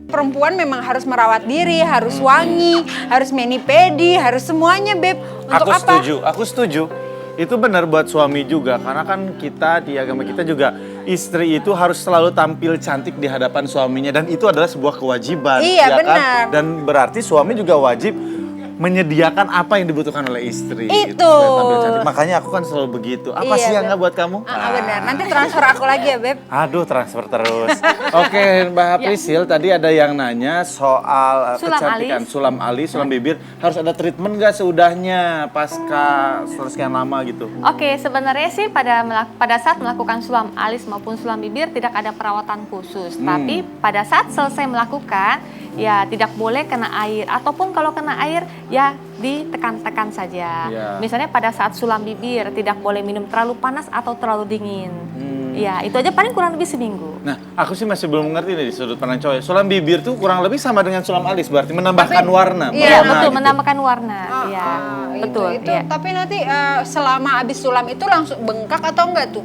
Perempuan memang harus merawat diri, harus wangi, harus mani-pedi, harus semuanya, Beb. Untuk apa? Aku setuju. Itu benar buat suami juga, karena kan kita di agama kita juga istri itu harus selalu tampil cantik di hadapan suaminya dan itu adalah sebuah kewajiban. Iya, ya benar. Kan? Dan berarti suami juga wajib menyediakan apa yang dibutuhkan oleh istri. Itu. Supaya tampil cantik. Makanya aku kan selalu begitu. Apa Iya, sih yang Beb. nggak buat kamu? Benar. Nanti transfer aku lagi ya, Beb. Aduh, transfer terus. Oke, Mbak Prisil, tadi ada yang nanya soal Sulam kecantikan. alis. Sulam alis, sulam bibir. Harus ada treatment nggak seudahnya pasca sekian lama gitu? Oke, sebenarnya sih pada saat melakukan sulam alis maupun sulam bibir tidak ada perawatan khusus. Tapi pada saat selesai melakukan, ya tidak boleh kena air. Ataupun kalau kena air, ya ditekan-tekan saja. Ya. Misalnya pada saat sulam bibir, tidak boleh minum terlalu panas atau terlalu dingin. Ya, itu aja paling kurang lebih seminggu. Nah, aku sih masih belum mengerti nih di sudut pandang cowok. Sulam bibir tuh kurang lebih sama dengan sulam alis, berarti menambahkan warna. Iya, warna betul, gitu. menambahkan warna. Iya, betul. Itu. Iya. Tapi nanti selama habis sulam itu langsung bengkak atau enggak tuh?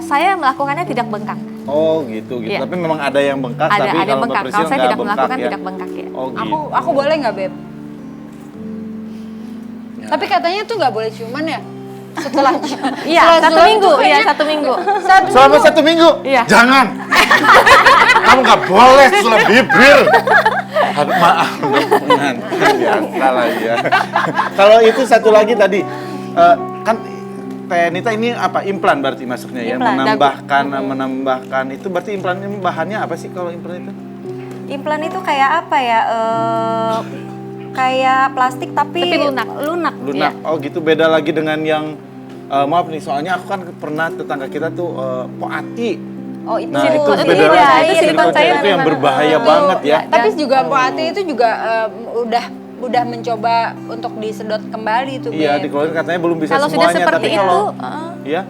Saya melakukannya tidak bengkak. Oh gitu. Iya. Tapi memang ada yang bengkak, Ada tapi kalau Mbak bengkak. Prisil Kalau saya nggak tidak bengkak melakukan ya. tidak bengkak ya. Oh gitu. Aku boleh nggak, Beb? Ya. Tapi katanya tuh nggak boleh ciuman ya? Setelah Iya, setelah satu sulam minggu. tuh Iya, kayaknya- satu minggu. Selama 1 minggu? Iya. Jangan. Kamu nggak boleh sulam bibir. Aduh, maaf, pengantin ya, salah ya. Kalau itu satu lagi tadi, kan Teh Nita ini apa implan berarti masuknya ya? Implan, Menambahkan itu berarti implannya bahannya apa sih kalau implan itu? Implan itu kayak apa ya? Kayak plastik tapi lunak. Lunak. Lunak. Oh gitu, beda lagi dengan yang maaf nih, soalnya aku kan pernah tetangga kita tuh poati. Oh itu Nah, itu Itu beda iya, lagi. itu silikon Silikon cair itu yang memang. berbahaya Betul. banget ya. Tapi juga Mpok Ati itu juga udah mencoba untuk disedot kembali tuh, Iya, Beb. dikeluarin katanya belum bisa Kalau semuanya. sudah seperti tapi itu, kalau, ya,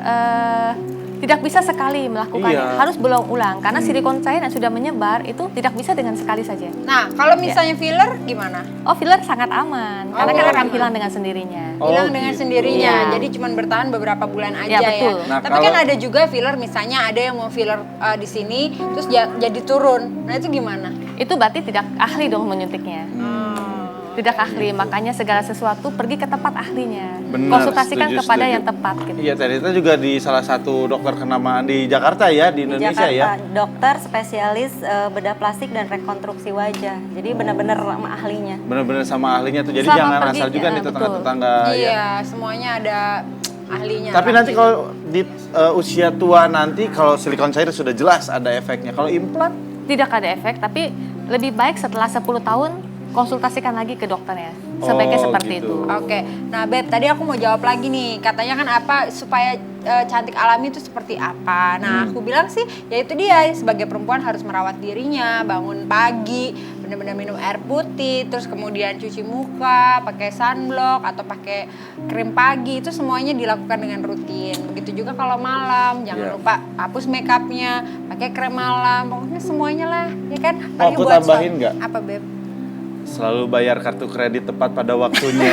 tidak bisa sekali melakukannya. Iya. Harus berulang-ulang karena silikon cair yang sudah menyebar itu tidak bisa dengan sekali saja. Nah, kalau misalnya filler gimana? Oh, filler sangat aman karena kan akan hilang dengan sendirinya. Oh, Hilang dengan gitu. sendirinya, Iya. jadi cuma bertahan beberapa bulan aja Ya, ya. betul. Nah, Tapi kan kalau- ada juga filler, misalnya ada yang mau filler di sini, terus jadi turun. Nah itu gimana? Itu berarti tidak ahli dong menyuntiknya. Tidak ahli, makanya segala sesuatu pergi ke tempat ahlinya. Benar, Konsultasikan setuju, kepada setuju. yang tepat gitu. Iya, Teh Nita juga di salah satu dokter kenamaan di Jakarta ya, di Di Indonesia Jakarta, ya. dokter spesialis bedah plastik dan rekonstruksi wajah. Jadi benar-benar ahlinya. Bener-bener sama ahlinya tuh, jadi Selama jangan pergi, asal juga nih betul. tetangga-tetangga ya. Iya, semuanya ada ahlinya. Tapi lah. nanti kalau di usia tua nanti, kalau silikon cair sudah jelas ada efeknya. Kalau implan? Tidak ada efek, tapi lebih baik setelah 10 tahun konsultasikan lagi ke dokternya. Sebaiknya Oh, seperti gitu. itu. Oke, nah Beb, tadi aku mau jawab lagi nih. Katanya kan apa supaya cantik alami itu seperti apa? Nah, aku bilang sih, ya itu dia. Sebagai perempuan harus merawat dirinya, bangun pagi, benar-benar minum air putih, terus kemudian cuci muka, pakai sunblock atau pakai krim pagi. Itu semuanya dilakukan dengan rutin. Begitu juga kalau malam, jangan Iya. lupa hapus makeupnya, pakai krem malam. Pokoknya semuanya lah, ya kan? Mau Apalagi aku buat tambahin suami. nggak? Apa Beb? Selalu bayar kartu kredit tepat pada waktunya.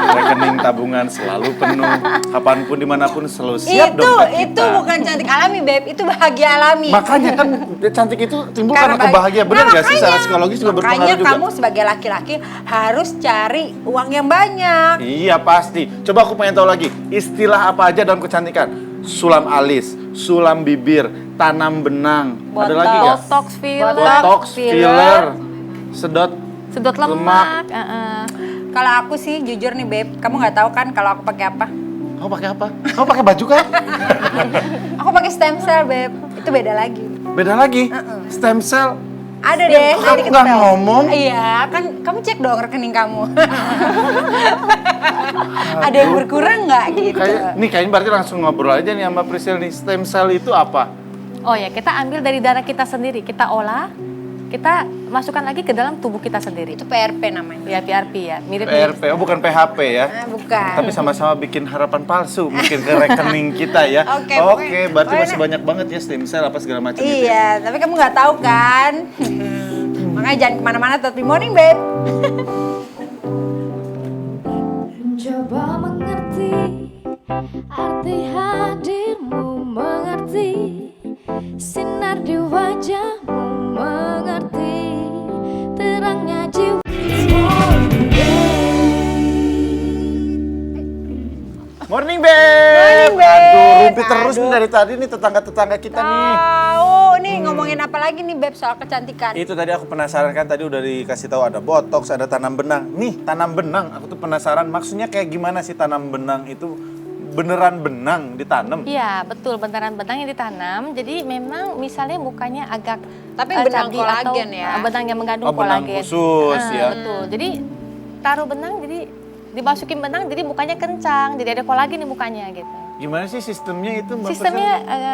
Rekening tabungan selalu penuh. Kapanpun dimanapun selalu siap dompet kita. Itu bukan cantik alami, Beb. Itu bahagia alami. Makanya kan cantik itu timbul karena kebahagiaan. Benar nggak sih? Secara psikologis juga berpengaruh Makanya juga. kamu sebagai laki-laki harus cari uang yang banyak. Iya pasti. Coba aku pengen tahu lagi. Istilah apa aja dalam kecantikan? Sulam alis, sulam bibir, tanam benang. Ada Botox. lagi nggak? Botox, filler, Botox, filler, sedot sedot lemak. Kalau aku sih jujur nih, Beb, kamu nggak tahu kan kalau aku pakai apa? Kamu pakai apa? Kamu pakai baju kan? Aku pakai stem cell, Beb. Itu beda lagi. Beda lagi. Stem cell. Ada deh. Kamu nanti kita nggak tahu. ngomong? Iya, kan kamu cek dong rekening kamu. Ada yang berkurang nggak gitu? Kayaknya berarti langsung ngobrol aja nih sama Priscil nih. Stem cell itu apa? Oh ya, kita ambil dari darah kita sendiri, kita olah, kita masukkan lagi ke dalam tubuh kita sendiri. Itu PRP namanya. Ya, PRP ya, mirip. PRP, oh bukan PHP ya. Bukan. Tapi sama-sama bikin harapan palsu mungkin ke rekening kita ya. Oke, Oke, berarti pokoknya- masih banyak banget ya stem cell apa segala macam gitu ya. Iya, tapi kamu nggak tahu kan. Makanya jangan kemana-mana, tetap di morning, Beb. Coba mengerti arti hadirmu, mengerti sinar di wajahmu, mengerti Morning, Beb. Morning, Beb. Aduh, rumpi terus Aduh. nih dari tadi nih tetangga-tetangga kita nih. Tahu nih ngomongin apa lagi nih Beb soal kecantikan? Itu tadi aku penasaran kan, tadi udah dikasih tahu ada botox, ada tanam benang. Nih, tanam benang, aku tuh penasaran maksudnya kayak gimana sih tanam benang itu? Beneran benang ditanam? Iya, betul, beneran benang yang ditanam. Jadi memang misalnya mukanya agak Tapi benang cabi kolagen atau, ya? benang yang mengandung Oh, benang kolagen. khusus ya. Betul. Jadi taruh benang, jadi dimasukin benang, jadi mukanya kencang, jadi ada kolagen di mukanya gitu. Gimana sih sistemnya itu, Mbak Sistemnya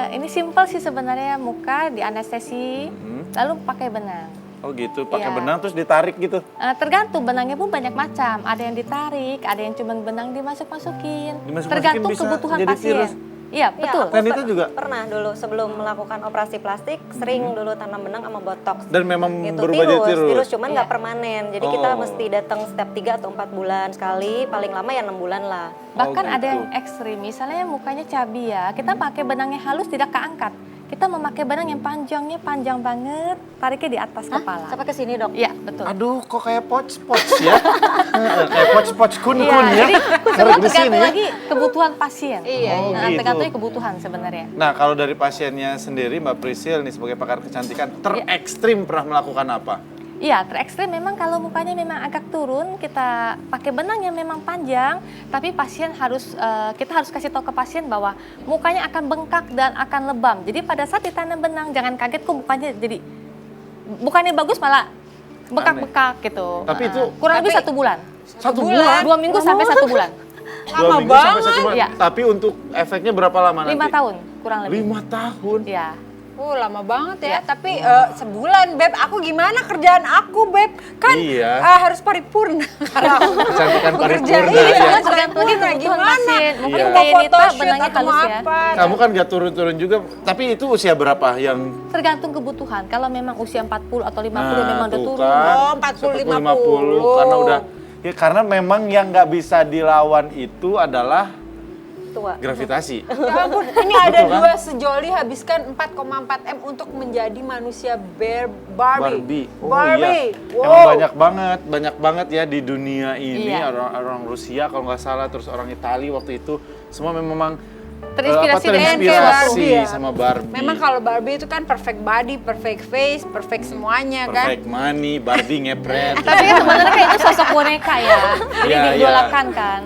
ini simple sih sebenarnya, muka di anestesi, lalu pakai benang. Priscil? Oh gitu, pakai Iya. benang terus ditarik gitu. Tergantung benangnya pun banyak macam. Ada yang ditarik, ada yang cuma benang dimasuk-masukin. Dimasukin Tergantung bisa kebutuhan jadi pasien. virus. Iya, Iya, betul. aku Dan itu juga? pernah dulu sebelum melakukan operasi plastik sering dulu tanam benang sama botox. Dan memang Gitu, berubah jadi virus cuman nggak Iya. permanen. Jadi kita Oh. mesti datang setiap 3 atau 4 bulan sekali, paling lama ya 6 bulan lah. Bahkan Oh, ada gitu. yang ekstrim, misalnya mukanya cabi ya, kita pakai benang yang halus tidak keangkat. Kita memakai benang yang panjangnya panjang banget, tariknya di atas kepala. Sampai ke sini, Dok. Iya, betul. Aduh, kok kayak poch-poch ya? Kayak poch-poch kun-kun Iya, ya? jadi Tarik semua di sini tergantung ya? lagi kebutuhan pasien. Iya, Oh, Nah, gitu. tergantung kebutuhan sebenarnya. Nah, kalau dari pasiennya sendiri, Mbak Priscil nih sebagai pakar kecantikan, terekstrim pernah melakukan apa? Iya, terekstrim memang kalau mukanya memang agak turun, kita pakai benang yang memang panjang, tapi pasien harus kita harus kasih tahu ke pasien bahwa mukanya akan bengkak dan akan lebam. Jadi pada saat ditanam benang jangan kaget kok mukanya jadi bukannya bagus malah bengkak-bengkak gitu. Tapi itu- kurang lebih Tapi- 1 bulan. 1 bulan? 2 minggu sampai 1 bulan. 2 Lama minggu sampai 1 banget. bulan. Iya. Tapi untuk efeknya berapa lama nanti? 5 tahun kurang lebih. 5 tahun? Iya. Lama banget ya. Iya. Tapi sebulan Beb, aku gimana kerjaan aku Beb? Kan Iya. harus paripurna. Kalau aku Kecantikan bekerja, paripurna, iya, ya. Tergantung lagi paripurna kebutuhan gimana? pasien. Mungkin Iya. Mau kayak Nita photoshoot benangnya atau mau halus ya. apa? Kamu kan gak turun-turun juga, tapi itu usia berapa yang... Tergantung kebutuhan. Kalau memang usia 40 atau 50 memang udah tuh turun. kan. Oh, 40, 50. Karena udah... Ya karena memang yang nggak bisa dilawan itu adalah Tua. gravitasi. Ya ampun, ini ada Betul kan? 2 sejoli habiskan 4,4 M untuk menjadi manusia Barbie. Oh Barbie. iya. Wow. Emang banyak banget ya di dunia ini Iya. orang Rusia kalau nggak salah, terus orang Italia waktu itu semua memang Terinspirasi dengan terinspirasi Barbie ya. sama Barbie. Memang kalau Barbie itu kan perfect body, perfect face, perfect semuanya kan. perfect money, Barbie ngepret. Tapi kan sebenarnya kan itu sosok boneka ya. Jadi Iya, diidolakan kan.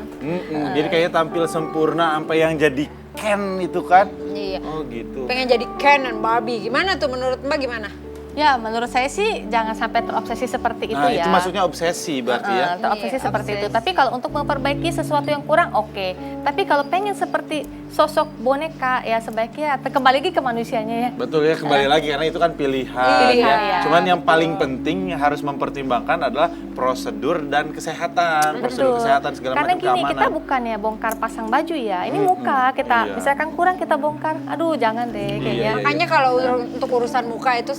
Jadi kayaknya tampil sempurna sampai yang jadi Ken itu kan. Iya. Oh gitu. Pengen jadi Ken dan Barbie. Gimana tuh menurut Mbak gimana? Ya, menurut saya sih jangan sampai terobsesi seperti itu Nah, ya. itu maksudnya obsesi berarti ya. Terobsesi Iya, seperti itu. obsesi. Tapi kalau untuk memperbaiki sesuatu yang kurang, oke. Tapi kalau pengen seperti sosok boneka, ya sebaiknya kembali lagi ke manusianya ya. Betul ya, kembali lagi karena itu kan pilihan, Pilihan, ya. ya. Cuman yang paling penting yang harus mempertimbangkan adalah prosedur dan kesehatan, prosedur kesehatan segala Karena macam gini, keamanan. kita bukan ya bongkar pasang baju ya. Ini muka kita, Iya. misalkan kurang kita bongkar. Aduh, jangan deh kayaknya. Iya. Makanya kalau untuk urusan muka itu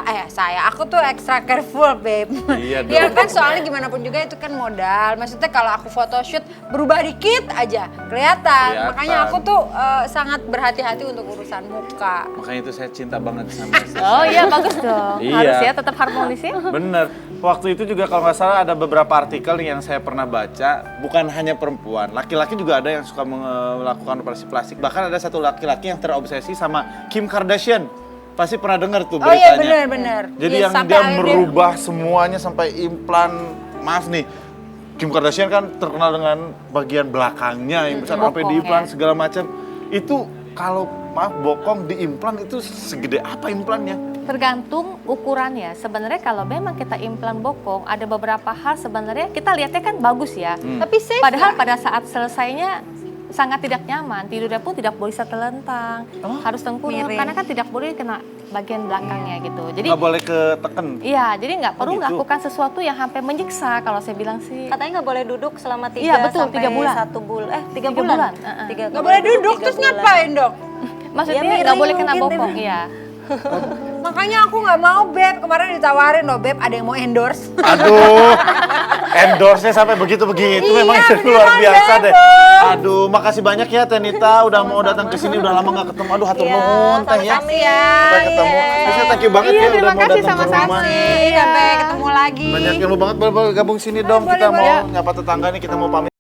aku tuh extra careful, Babe. Iya Ya dong. kan soalnya gimana pun juga itu kan modal. Maksudnya kalau aku photoshoot berubah dikit aja kelihatan. Makanya aku tuh sangat berhati-hati untuk urusan muka. Makanya itu saya cinta banget sama istri Oh saya. iya, bagus dong. Iya. Harus ya, tetap harmonis ya. Bener. Waktu itu juga kalau nggak salah ada beberapa artikel nih yang saya pernah baca, bukan hanya perempuan, laki-laki juga ada yang suka melakukan operasi plastik. Bahkan ada satu laki-laki yang terobsesi sama Kim Kardashian. Pasti pernah dengar tuh Oh iya beritanya. benar-benar. Jadi Iya, yang sampai dia akhirnya merubah semuanya sampai implan, maaf nih, Kim Kardashian kan terkenal dengan bagian belakangnya yang besar sampai bokong, diimplan ya. segala macam. Itu kalau maaf bokong diimplan itu segede apa implannya? Tergantung ukurannya. Sebenarnya kalau memang kita implan bokong, ada beberapa hal sebenarnya kita lihatnya kan bagus ya. Tapi safe Padahal nggak? pada saat selesainya sangat tidak nyaman. Tidurnya pun tidak boleh terlentang, harus tengkurap miring. karena kan tidak boleh kena bagian belakangnya gitu. Jadi Nggak boleh keteken. iya, jadi nggak perlu gitu. melakukan sesuatu yang sampai menyiksa kalau saya bilang sih. Katanya nggak boleh duduk selama 3 Iya, betul, sampai 3 bulan. 1 bulan. 3 3 bulan. bulan, Nggak boleh duduk, terus ngapain dok? Maksudnya miring nggak boleh kena mungkin, bokong, Beb. iya. Makanya aku nggak mau Beb. Kemarin ditawarin loh Beb, ada yang mau endorse. Aduh, endorse-nya sampai begitu-begitu Iya, memang itu beneran, luar biasa Beb. deh. Aduh, makasih banyak ya Tenita udah mau datang ke sini, udah lama nggak ketemu. Aduh, hatur Iya, nuhun teh ya. sama-sama ya. Sampai ketemu. Iya. Saya thank you banget Iya, ya udah terima mau kasih, datang ke sama-sama. rumah. Sampai ketemu lagi. Banyak ilmu banget, boleh gabung sini dong. Boleh, Kita mau boleh. nyapa tetangga nih, kita mau pamit.